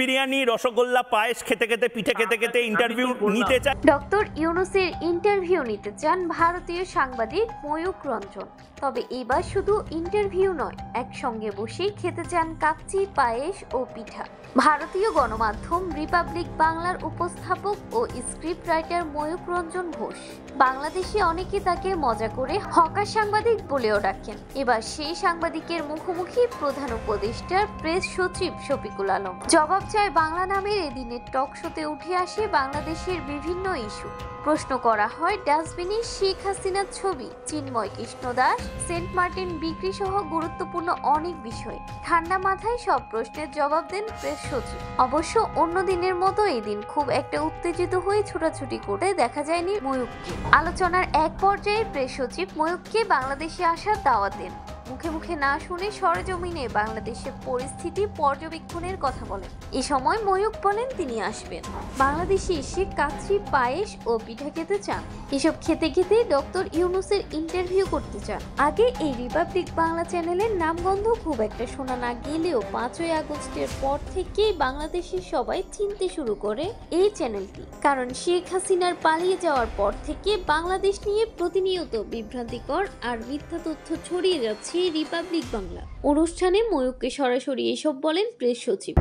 বিরিয়ানি, রসগোল্লা, পায়েস খেতে খেতে, পিঠে খেতে খেতে ইন্টারভিউ নিতে চায়। ডক্টর ইউনূসের ইন্টারভিউ নিতে চান ভারতীয় সাংবাদিক ময়ূক রঞ্জন। তবে এবার শুধু ইন্টারভিউ নয়, একসঙ্গে বসে খেতে চান কাচ্চি, পায়েস ও পিঠা। ভারতীয় গণমাধ্যম রিপাবলিক বাংলার উপস্থাপক ও স্ক্রিপ্ট রাইটার ময়ূক রঞ্জন ঘোষ। বাংলাদেশে অনেকে তাকে মজা করে হকার সাংবাদিক বলেও ডাকেন। এবার সেই সাংবাদিকের মুখোমুখি প্রধান উপদেষ্টার প্রেস সচিব শফিকুল আলম। জবাব চায় বাংলা নামের এদিনের টক শোতে উঠে আসে বাংলাদেশের বিভিন্ন ইস্যু। প্রশ্ন করা হয় ডাস্টবিনে শেখ হাসিনার ছবি, চিন্ময় কৃষ্ণ দাস, সেন্ট মার্টিন বিক্রি সহ গুরুত্বপূর্ণ অনেক বিষয়। ঠান্ডা মাথায় সব প্রশ্নের জবাব দেন প্রেস সচিব। অবশ্য অন্য দিনের মতো এদিন খুব একটা উত্তেজিত হয়ে ছোটাছুটি করে দেখা যায়নি ময়ূককে। আলোচনার এক পর্যায়ে প্রেস সচিব ময়ূককে বাংলাদেশে আসার দাওয়াত দেন। মুখে মুখে না শুনে সরেজমিনে বাংলাদেশের পরিস্থিতি পর্যবেক্ষণের কথা বলেন। এ সময় ময়ূক বলেন তিনি আসবেন, বাংলাদেশে এসে কাচ্চি, পায়েস ও পিঠা খেতে চান। এসব খেতে খেতে ডক্টর ইউনূসের ইন্টারভিউ করতে চান। আগে এই রিপাবলিক বাংলা চ্যানেলের নামগন্ধ খুব একটা শোনা না গেলেও 5ই আগস্টের পর থেকেই বাংলাদেশের সবাই চিনতে শুরু করে এই চ্যানেলটি। কারণ শেখ হাসিনার পালিয়ে যাওয়ার পর থেকে বাংলাদেশ নিয়ে প্রতিনিয়ত বিভ্রান্তিকর আর মিথ্যা তথ্য ছড়িয়ে যাচ্ছে রিপাবলিক বাংলা। অনুষ্ঠানে ময়ূককে সরাসরি এসব বলেন প্রেস সচিব।